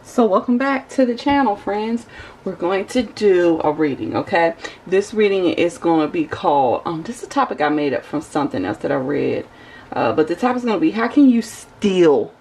So welcome back to the channel, friends. We're going to do a reading, okay? This reading is going to be called, this is a topic I made up from something else that I read. But the topic is going to be, how can you steal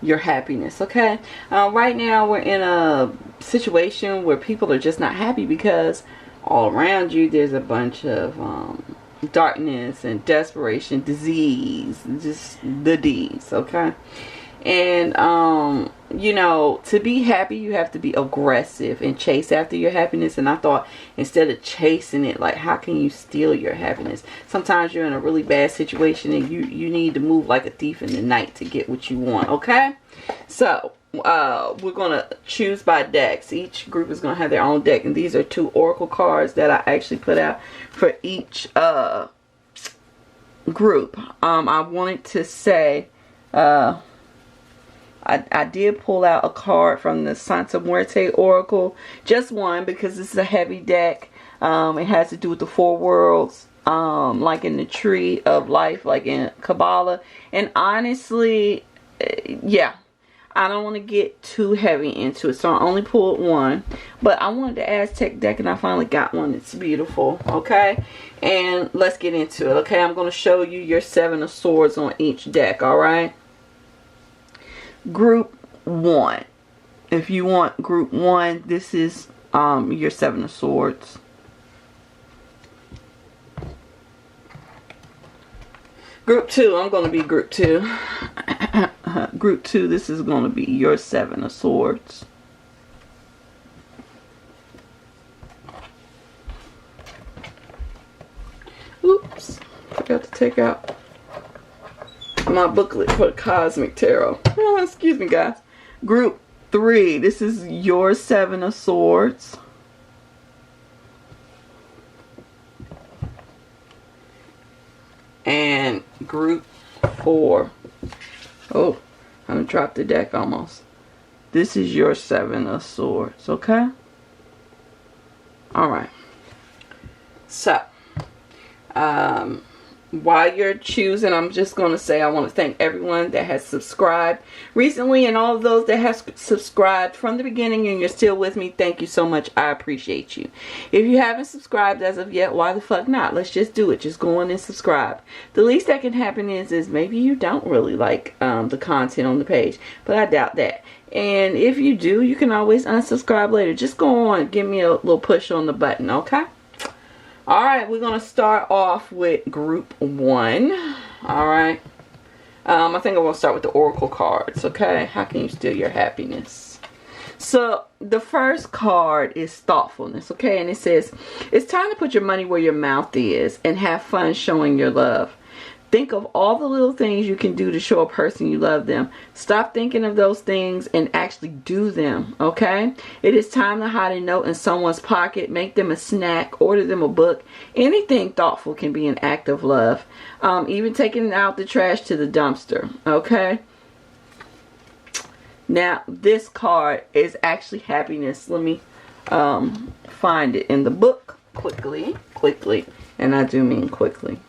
your happiness, okay? Right now we're in a situation where people are just not happy because all around you there's a bunch of darkness and desperation, disease, just the D's, okay? And you know, to be happy you have to be aggressive and chase after your happiness. And I thought, instead of chasing it, like, how can you steal your happiness? Sometimes you're in a really bad situation and you need to move like a thief in the night to get what you want, okay? So we're gonna choose by decks. Each group is gonna have their own deck, and these are 2 oracle cards that I actually put out for each group. I wanted to say I did pull out a card from the Santa Muerte Oracle. Just one, because this is a heavy deck. It has to do with the 4 worlds, like in the tree of life, like in Kabbalah. And honestly, yeah, I don't want to get too heavy into it, so I only pulled one. But I wanted the Aztec deck, and I finally got one. It's beautiful, okay? And let's get into it, okay? I'm going to show you your 7 of Swords on each deck, alright? Group 1. If you want group 1, this is your 7 of Swords. Group 2, I'm going to be group 2. Group 2, this is going to be your 7 of Swords. Oops, forgot to take out my booklet for Cosmic Tarot. Oh, excuse me, guys. Group 3, this is your 7 of Swords. And group 4. Oh, I dropped the deck almost. This is your 7 of Swords, okay? Alright. So, while you're choosing, I'm just going to say I want to thank everyone that has subscribed recently, and all of those that have subscribed from the beginning and you're still with me. Thank you so much. I appreciate you. If you haven't subscribed as of yet, why the fuck not? Let's just do it. Just go on and subscribe. The least that can happen is maybe you don't really like the content on the page, but I doubt that. And if you do, you can always unsubscribe later. Just go on and give me a little push on the button, okay? Alright, we're going to start off with group 1. Alright. I think I'm going to start with the oracle cards, okay? How can you steal your happiness? So, the first card is thoughtfulness, okay? And it says, it's time to put your money where your mouth is and have fun showing your love. Think of all the little things you can do to show a person you love them. Stop thinking of those things and actually do them, okay? It is time to hide a note in someone's pocket, make them a snack, order them a book. Anything thoughtful can be an act of love. Even taking out the trash to the dumpster, okay? Now, this card is actually happiness. Let me find it in the book quickly, and I do mean quickly.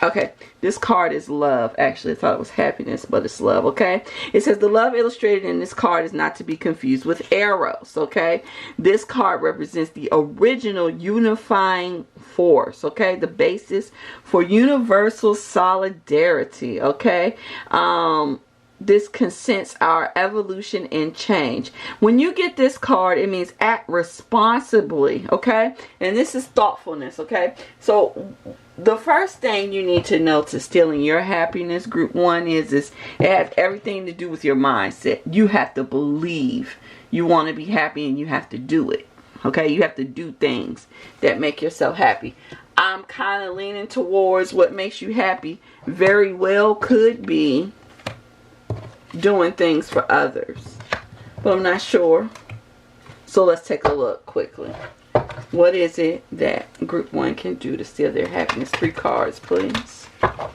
Okay, this card is love. Actually, I thought it was happiness, but it's love, okay? It says the love illustrated in this card is not to be confused with eros, okay? This card represents the original unifying force, okay? The basis for universal solidarity, okay? This consents our evolution and change. When you get this card, it means act responsibly, okay? And this is thoughtfulness, okay? So the first thing you need to know to stealing your happiness, group 1, is it has everything to do with your mindset. You have to believe you want to be happy, and you have to do it, okay? You have to do things that make yourself happy. I'm kind of leaning towards what makes you happy very well could be doing things for others, but I'm not sure. So let's take a look quickly. What is it that group 1 can do to steal their happiness? 3 cards, please. How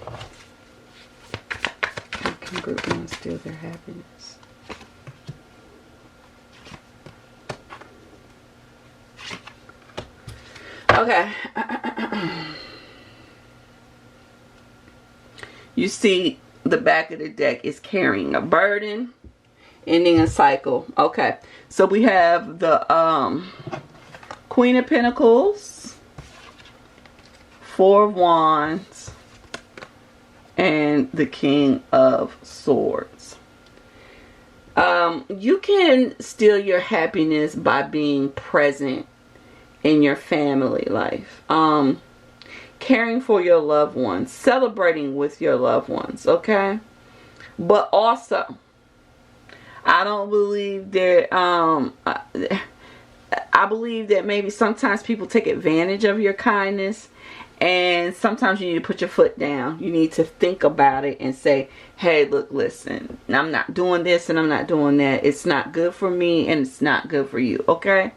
can group 1 steal their happiness? Okay. You see, the back of the deck is carrying a burden, ending a cycle. Okay, so we have the Queen of Pentacles, Four of Wands, and the King of Swords. You can steal your happiness by being present in your family life, caring for your loved ones, celebrating with your loved ones, okay? But also, I don't believe that, I believe that maybe sometimes people take advantage of your kindness, and sometimes you need to put your foot down. You need to think about it and say, hey, look, listen, I'm not doing this and I'm not doing that. It's not good for me and it's not good for you, okay?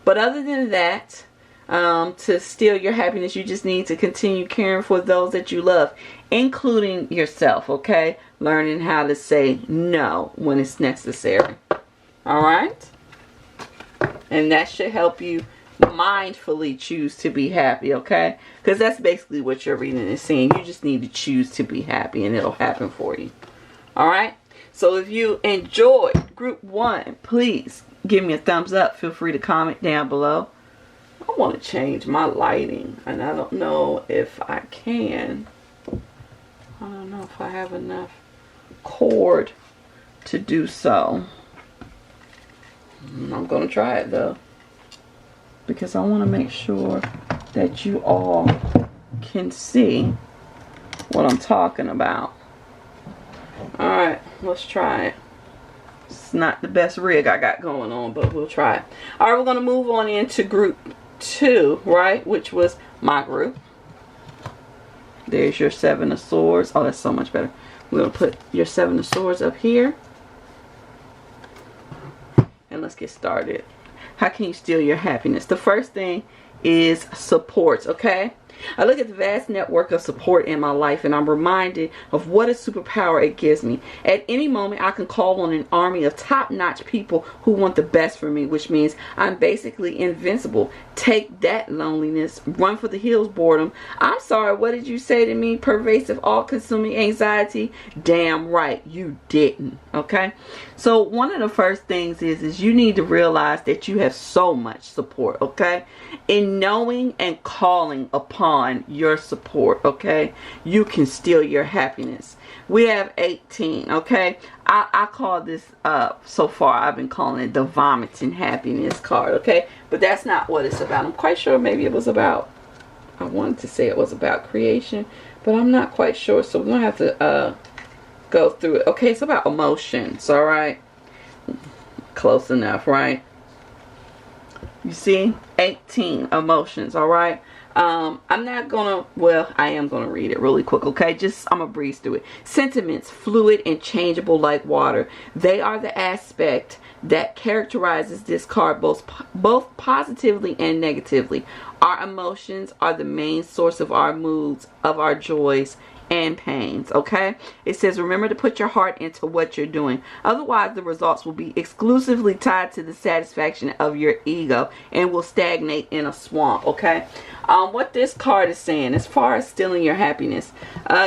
But other than that, to steal your happiness, you just need to continue caring for those that you love, including yourself, okay? Learning how to say no when it's necessary. All right? And that should help you mindfully choose to be happy, okay? Because that's basically what your reading is saying. You just need to choose to be happy and it'll happen for you. All right? So if you enjoyed group 1, please give me a thumbs up. Feel free to comment down below. I want to change my lighting, and I don't know if I can. I don't know if I have enough cord to do so. I'm going to try it though, because I want to make sure that you all can see what I'm talking about. Alright, let's try it. It's not the best rig I got going on, but we'll try it. Alright, we're going to move on into group 2, right? Which was my group. There's your 7 of Swords. Oh, that's so much better. We're going to put your 7 of Swords up here. And let's get started. How can you steal your happiness? The first thing is supports, okay? I look at the vast network of support in my life, and I'm reminded of what a superpower it gives me. At any moment, I can call on an army of top-notch people who want the best for me, which means I'm basically invincible. Take that, loneliness. Run for the hills, boredom. I'm sorry, what did you say to me? Pervasive, all-consuming anxiety? Damn right, you didn't, okay? So one of the first things is you need to realize that you have so much support, okay? In knowing and calling upon your support, okay, you can steal your happiness. We have 18, okay? I call this, so far I've been calling it the vomiting happiness card, okay? But that's not what it's about. I'm quite sure maybe it was about, I wanted to say it was about creation, but I'm not quite sure, so we're going to have to go through it. Okay, it's about emotions, all right? Close enough, right? You see? 18 emotions, all right? I'm not gonna, well, I am gonna read it really quick, okay? I'm gonna breeze through it. Sentiments, fluid and changeable like water. They are the aspect that characterizes this card both positively and negatively. Our emotions are the main source of our moods, of our joys and pains, okay? It says, remember to put your heart into what you're doing. Otherwise, the results will be exclusively tied to the satisfaction of your ego and will stagnate in a swamp, okay? What this card is saying, as far as stealing your happiness,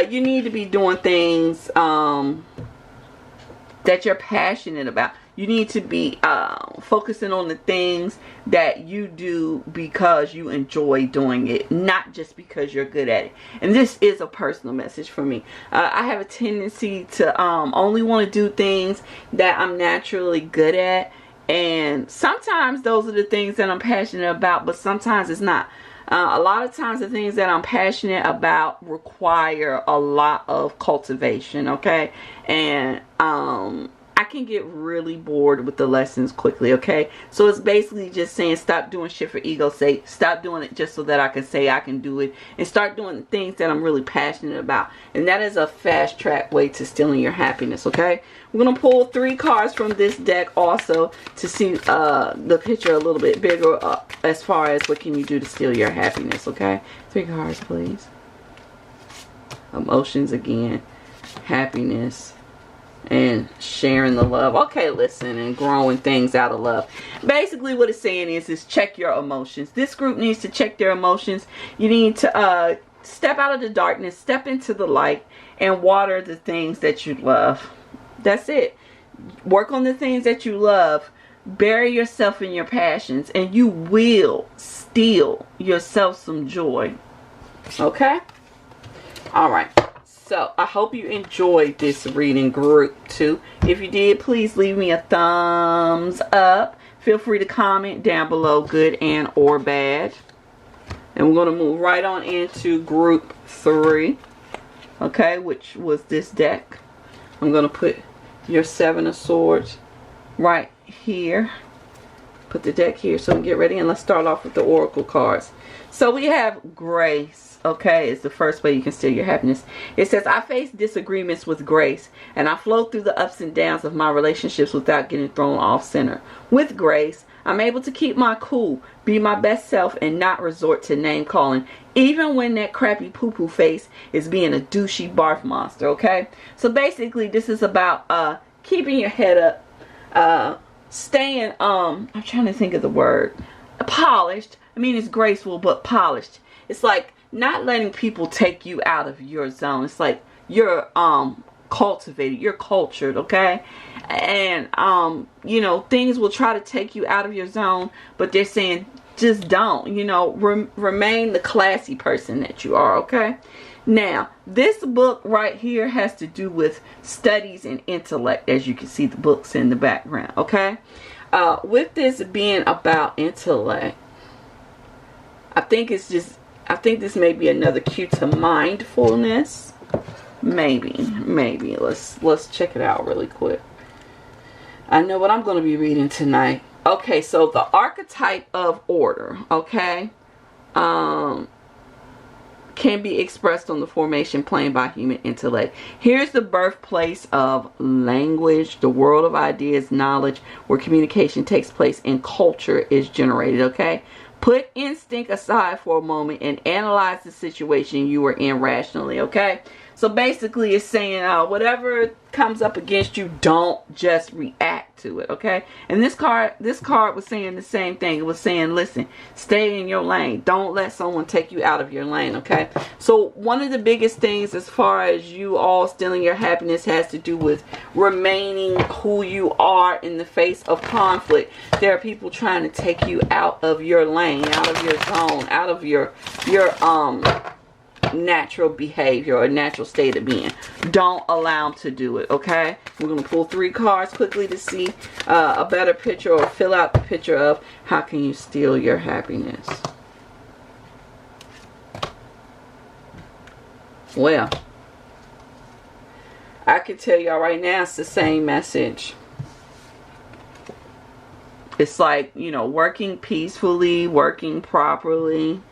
you need to be doing things that you're passionate about. You need to be focusing on the things that you do because you enjoy doing it, not just because you're good at it. And this is a personal message for me. I have a tendency to only want to do things that I'm naturally good at. And sometimes those are the things that I'm passionate about, but sometimes it's not. A lot of times the things that I'm passionate about require a lot of cultivation, okay? And I can get really bored with the lessons quickly, okay? So it's basically just saying stop doing shit for ego's sake. Stop doing it just so that I can say I can do it. And start doing the things that I'm really passionate about. And that is a fast track way to stealing your happiness, okay? We're going to pull 3 cards from this deck also to see the picture a little bit bigger as far as what can you do to steal your happiness, okay? 3 cards, please. Emotions again. Happiness. And sharing the love. Okay, listen, and growing things out of love. Basically what it's saying is check your emotions. This group needs to check their emotions. You need to step out of the darkness, step into the light, and water the things that you love. That's it. Work on the things that you love. Bury yourself in your passions, and you will steal yourself some joy. Okay? Alright. So, I hope you enjoyed this reading group 2. If you did, please leave me a thumbs up. Feel free to comment down below, good and or bad. And we're going to move right on into group 3. Okay, which was this deck. I'm going to put your 7 of Swords right here. Put the deck here so we can get ready. And let's start off with the Oracle cards. So we have Grace. Okay, it's the first way you can steal your happiness. It says, I face disagreements with grace, and I flow through the ups and downs of my relationships without getting thrown off center. With grace, I'm able to keep my cool, be my best self, and not resort to name calling, even when that crappy poo-poo face is being a douchey barf monster, okay? So basically, this is about keeping your head up, staying, I'm trying to think of the word, polished. I mean, it's graceful, but polished. It's like not letting people take you out of your zone. It's like you're cultivated, you're cultured, okay? And you know, things will try to take you out of your zone, but they're saying just don't, you know, remain the classy person that you are, okay? Now, this book right here has to do with studies and intellect, as you can see the books in the background, okay? With this being about intellect, I think this may be another cue to mindfulness. Maybe. Let's check it out really quick. I know what I'm going to be reading tonight. Okay, so the archetype of order, okay, can be expressed on the formation plane by human intellect. Here's the birthplace of language, the world of ideas, knowledge, where communication takes place and culture is generated, okay? Put instinct aside for a moment and analyze the situation you were in rationally, okay? So basically it's saying whatever comes up against you, don't just react to it, okay? And this card was saying the same thing. It was saying, listen, stay in your lane. Don't let someone take you out of your lane, okay? So one of the biggest things as far as you all stealing your happiness has to do with remaining who you are in the face of conflict. There are people trying to take you out of your lane, out of your zone, out of your natural behavior or natural state of being. Don't allow them to do it, okay? We're going to pull 3 cards quickly to see a better picture, or fill out the picture of how can you steal your happiness. Well, I can tell y'all right now it's the same message. It's like, you know, working peacefully, working properly,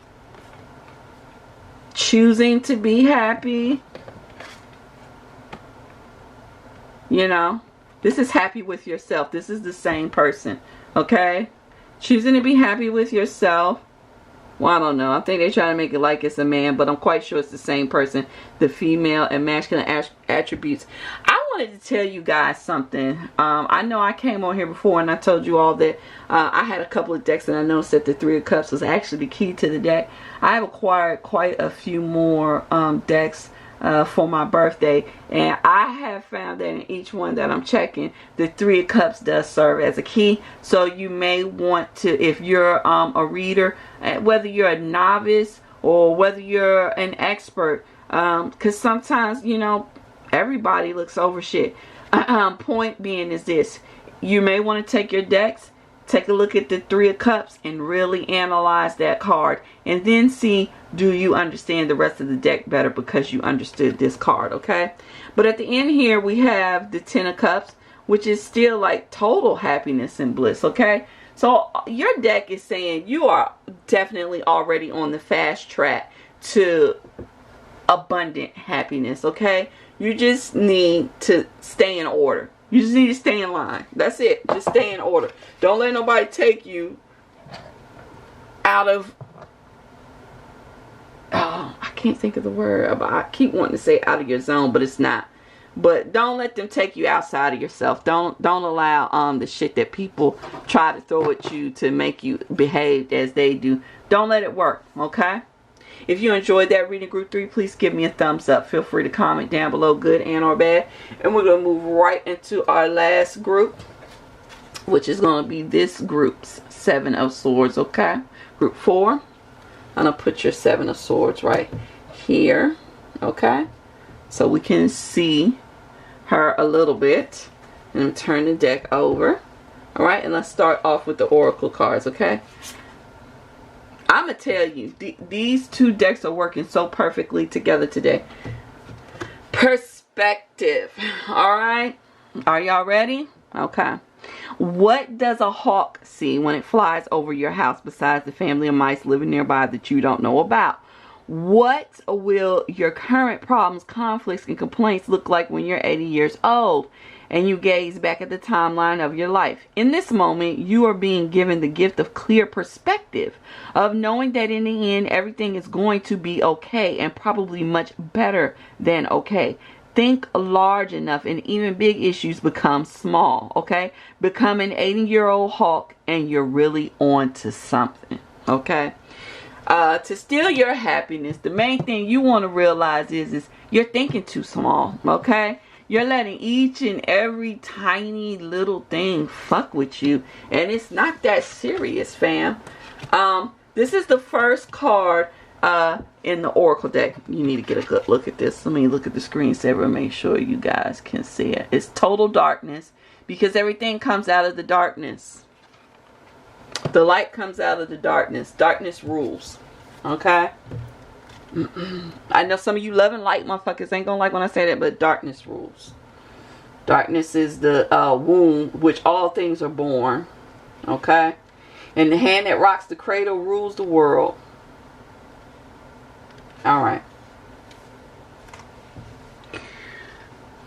choosing to be happy. You know, this is happy with yourself. This is the same person, okay? Choosing to be happy with yourself. Well, I don't know. I think they try to make it like it's a man, but I'm quite sure it's the same person. The female and masculine attributes. I wanted to tell you guys something. I know I came on here before and I told you all that I had a couple of decks, and I noticed that the 3 of Cups was actually the key to the deck. I have acquired quite a few more decks for my birthday, and I have found that in each one that I'm checking, the 3 of Cups does serve as a key. So you may want to, if you're a reader, whether you're a novice or whether you're an expert, because sometimes, you know, everybody looks over shit. Point being is this: you may want to take your decks, take a look at the 3 of Cups, and really analyze that card, and then see, do you understand the rest of the deck better because you understood this card, okay? But at the end here, we have the 10 of Cups, which is still like total happiness and bliss, okay? So your deck is saying you are definitely already on the fast track to abundant happiness, okay? You just need to stay in order. You just need to stay in line. That's it. Just stay in order. Don't let nobody take you out of... Oh, I can't think of the word. I keep wanting to say out of your zone, but it's not. But don't let them take you outside of yourself. Don't allow the shit that people try to throw at you to make you behave as they do. Don't let it work, okay? If you enjoyed that reading group 3, please give me a thumbs up. Feel free to comment down below, good and or bad. And we're going to move right into our last group, which is going to be this group's 7 of Swords, okay? Group 4. I'm going to put your 7 of Swords right here, okay? So we can see her a little bit. And turn the deck over. Alright, and let's start off with the Oracle cards, okay? I'm going to tell you, these two decks are working so perfectly together today. Perspective. Alright? Are y'all ready? Okay. What does a hawk see when it flies over your house besides the family of mice living nearby that you don't know about? What will your current problems, conflicts, and complaints look like when you're 80 years old and you gaze back at the timeline of your life? In this moment, you are being given the gift of clear perspective, of knowing that in the end, everything is going to be okay and probably much better than okay. Think large enough and even big issues become small, okay? Become an 80-year-old hawk and you're really on to something, okay? To steal your happiness, the main thing you want to realize is you're thinking too small, okay? You're letting each and every tiny little thing fuck with you, and it's not that serious, fam. This is the first card in the Oracle deck. You need to get a good look at this. Let me look at the screensaver and make sure you guys can see it. It's total darkness because everything comes out of the darkness. The light comes out of the darkness. Darkness rules. Okay? I know some of you loving light motherfuckers ain't gonna like when I say that, but darkness rules. Darkness is the womb which all things are born. Okay? And the hand that rocks the cradle rules the world. Alright.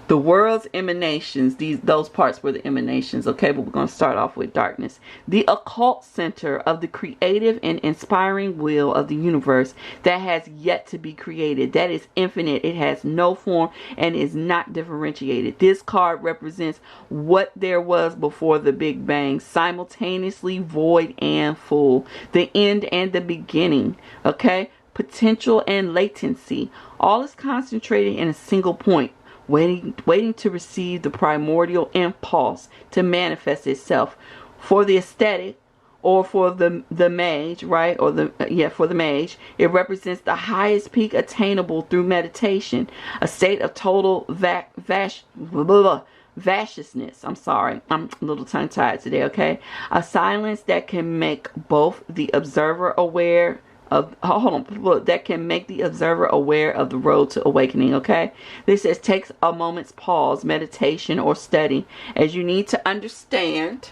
The world's emanations, those parts were the emanations, okay? But we're going to start off with darkness. The occult center of the creative and inspiring will of the universe that has yet to be created. That is infinite. It has no form and is not differentiated. This card represents what there was before the Big Bang, simultaneously void and full. The end and the beginning, okay? Potential and latency. All is concentrated in a single point. Waiting to receive the primordial impulse to manifest itself. For the aesthetic, or for the mage, right? Or for the mage, it represents the highest peak attainable through meditation, a state of total vastness. I'm sorry, I'm a little tongue-tied today. Okay, a silence that can make both the observer aware of, that can make the observer aware of the road to awakening. Okay, this says takes a moment's pause, meditation, or study, as you need to understand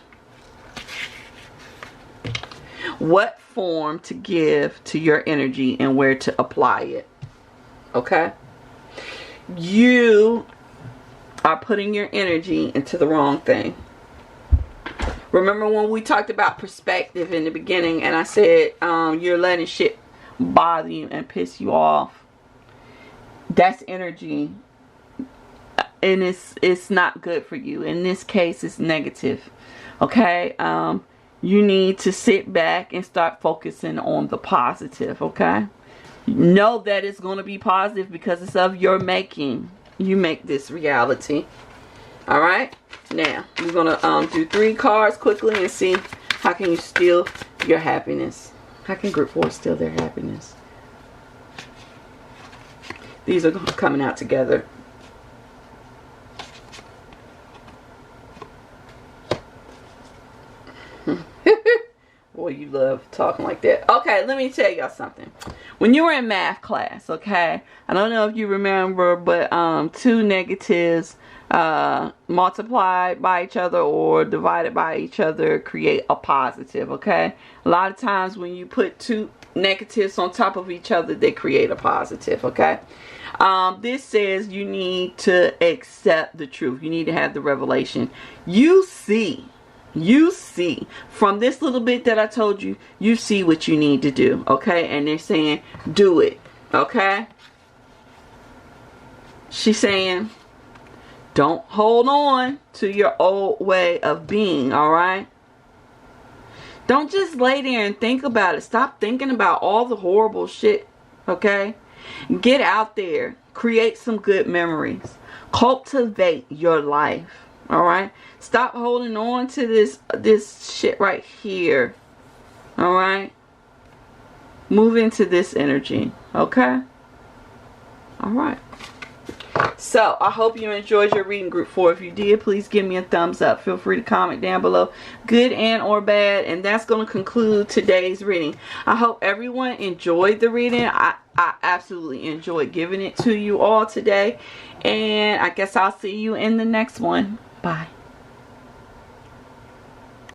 what form to give to your energy and where to apply it. Okay, you are putting your energy into the wrong thing. Remember when we talked about perspective in the beginning and I said you're letting shit bother you and piss you off? That's energy, and it's not good for you. In this case, it's negative. Okay, you need to sit back and start focusing on the positive. Okay, know that it's going to be positive because it's of your making. You make this reality. Alright, now we're going to do 3 cards quickly and see how can you steal your happiness. How can group 4 steal their happiness? These are coming out together. Boy, you love talking like that. Okay, let me tell y'all something. When you were in math class, okay, I don't know if you remember, but 2 negatives multiplied by each other or divided by each other create a positive. Okay, a lot of times when you put 2 negatives on top of each other, they create a positive. Okay, this says you need to accept the truth. You need to have the revelation. You see from this little bit that I told you, you see what you need to do. Okay, and they're saying do it. Okay, she's saying don't hold on to your old way of being, alright? Don't just lay there and think about it. Stop thinking about all the horrible shit Okay? Get out there. Create some good memories. Cultivate your life. Alright? Stop holding on to this shit right here. Alright? Move into this energy. Okay? Alright. So, I hope you enjoyed your reading, Group 4. If you did, please give me a thumbs up. Feel free to comment down below, good and or bad. And that's going to conclude today's reading. I hope everyone enjoyed the reading. I absolutely enjoyed giving it to you all today. And I guess I'll see you in the next one. Bye.